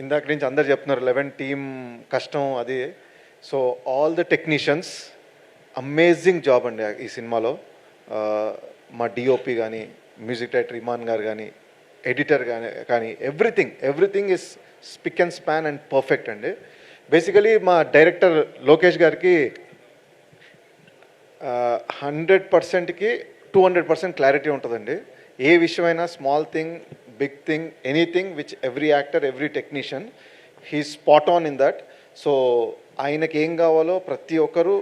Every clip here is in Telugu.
ఇందాక నుంచి అందరు చెప్తున్నారు 11 టీమ్ కష్టం అది. So all the technicians amazing job అండి ఈ సినిమాలో. మా డిఓపి కానీ, మ్యూజిక్ డైరెక్టర్ ఇమాన్ గారు కానీ, ఎడిటర్ కానీ everything is spick and span and perfect అండి. బేసికలీ మా డైరెక్టర్ లోకేష్ గారికి 100%కి 200% క్లారిటీ ఉంటుందండి. ఏ విషయమైనా small thing, big thing, anything which every actor, every technician he spot on in that. So ఆయనకి ఏం కావాలో ప్రతి ఒక్కరు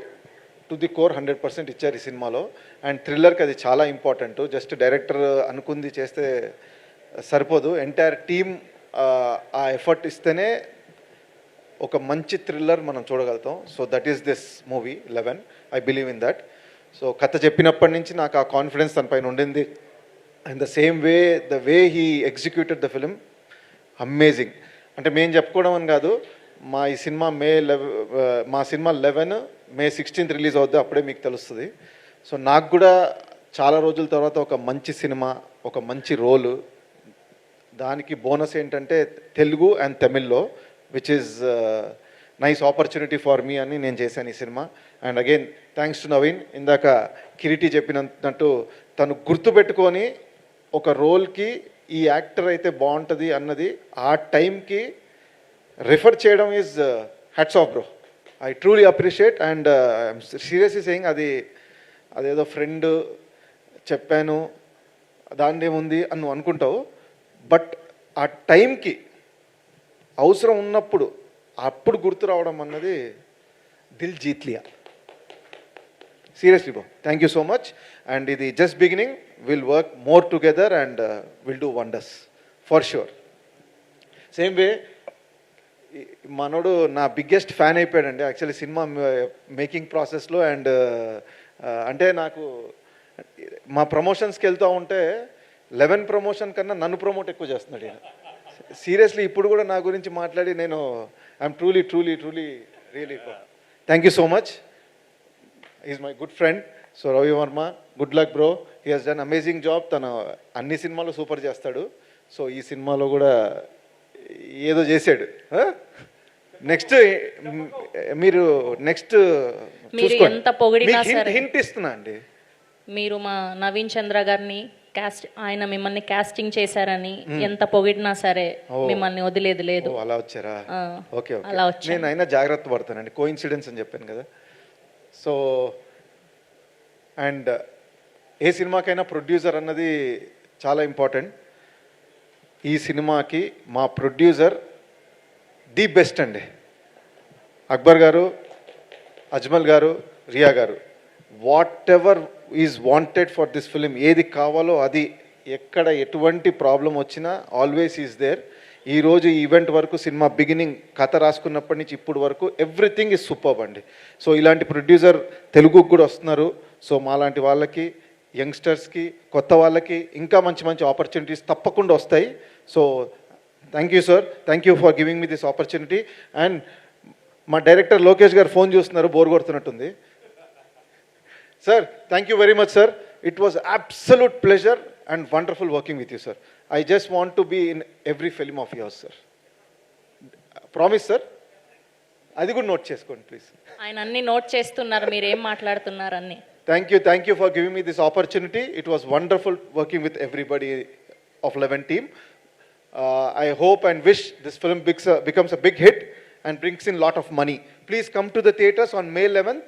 టు ది కోర్ 100% ఇచ్చారు ఈ సినిమాలో. అండ్ థ్రిల్లర్కి అది చాలా ఇంపార్టెంట్. జస్ట్ డైరెక్టర్ అనుకుంది చేస్తే సరిపోదు, ఎంటైర్ టీమ్ ఆ ఎఫర్ట్ ఇస్తేనే ఒక మంచి థ్రిల్లర్ మనం చూడగలుగుతాం. So that is this movie 11. I believe in that. So కథ చెప్పినప్పటి నుంచి నాకు ఆ కాన్ఫిడెన్స్ తన పైన ఉండింది. And the way he executed the film amazing. అంటే మేము చెప్పుకోవడం అని కాదు, మా సినిమా 11 May 16th రిలీజ్ అవుద్ది, అప్పుడే మీకు తెలుస్తుంది. సో నాకు కూడా చాలా రోజుల తర్వాత ఒక మంచి సినిమా, ఒక మంచి రోలు, దానికి బోనస్ ఏంటంటే తెలుగు అండ్ తమిళ్లో, which is nice opportunity for me అని నేను చేశాను ఈ cinema. And again thanks to Naveen. ఇందాక కిరీటి చెప్పినట్టు తను గుర్తుపెట్టుకొని ఒక రోల్కి ఈ యాక్టర్ అయితే బాగుంటుంది అన్నది ఆ టైంకి రిఫర్ చేయడం is hats off bro. I truly appreciate. And I'm seriously saying, అదేదో ఫ్రెండ్ చెప్పాను దాని ఏముంది అని నువ్వు అనుకుంటావు, బట్ ఆ టైంకి అవసరం ఉన్నప్పుడు అప్పుడు గుర్తు రావడం అన్నది Dil Jeet Liya. Seriously bro, thank you so much. And ఇది just beginning. Will work more together and will do wonders for sure. Same way మనోడు నా బిగ్గెస్ట్ ఫ్యాన్ అయిపోయాడండి యాక్చువల్లీ సినిమా మేకింగ్ ప్రాసెస్లో. అండ్ అంటే నాకు మా ప్రమోషన్స్కి వెళ్తూ ఉంటే 11 ప్రమోషన్ కన్నా నన్ను ప్రమోట్ ఎక్కువ చేస్తున్నాడు ఈయన. సీరియస్లీ ఇప్పుడు కూడా నా గురించి మాట్లాడి నేను I'm truly really thank you so much. Is my good friend. So Ravi Varma, good luck bro. He has done amazing job. తను అన్ని సినిమాలు సూపర్ చేస్తాడు. సో ఈ సినిమాలో కూడా ఏదో చేశాడు. నెక్స్ట్ మీరు హింట్ ఇస్తున్నా అండి. మీరు మా నవీన్ చంద్ర గారిని ఆయన మిమ్మల్ని కాస్టింగ్ చేశారని ఎంత పొగిడినా సరే మిమ్మల్ని వదిలేదు లేదు. అలా వచ్చారా? ఓకే, నేను అయినా జాగ్రత్త పడతానండి, కోఇన్సిడెన్స్ అని చెప్పాను కదా. సో అండ్ ఏ సినిమాకైనా ప్రొడ్యూసర్ అన్నది చాలా ఇంపార్టెంట్. ఈ సినిమాకి మా ప్రొడ్యూసర్ ది బెస్ట్ అండి. అక్బర్ గారు, అజ్మల్ గారు, రియా గారు, what ever is wanted for this film, ఏది కావాలో అది, ఎక్కడ ఎటువంటి ప్రాబ్లం వచ్చినా ఆల్వేస్ ఈజ్ దేర్. ఈరోజు ఈవెంట్ వరకు, సినిమా బిగినింగ్ కథ రాసుకున్నప్పటి నుంచి ఇప్పుడు వరకు ఎవ్రీథింగ్ ఈజ్ సూపర్బ్ అండి. సో ఇలాంటి ప్రొడ్యూసర్ తెలుగుకు కూడా వస్తున్నారు. సో మాలాంటి వాళ్ళకి, యంగ్స్టర్స్కి, కొత్త వాళ్ళకి ఇంకా మంచి ఆపర్చునిటీస్ తప్పకుండా వస్తాయి. So thank you sir, thank you for giving me this opportunity. And మా డైరెక్టర్ లోకేష్ గారు ఫోన్ చూస్తున్నారు, బోర్ కొడుతున్నట్టుంది. Sir thank you very much sir. It was absolute pleasure and wonderful working with you sir. I just want to be in every film of yours sir. Promise sir. అది కూడా నోట్ చేసుకోండి ప్లీజ్. ఆయన అన్ని నోట్ చేస్తున్నారు, మీరు ఏం మాట్లాడుతున్నారు అన్ని. Thank you for giving me this opportunity. It was wonderful working with everybody of 11 team. I hope and wish this film becomes a big hit and brings in lot of money. Please come to the theaters on May 11th.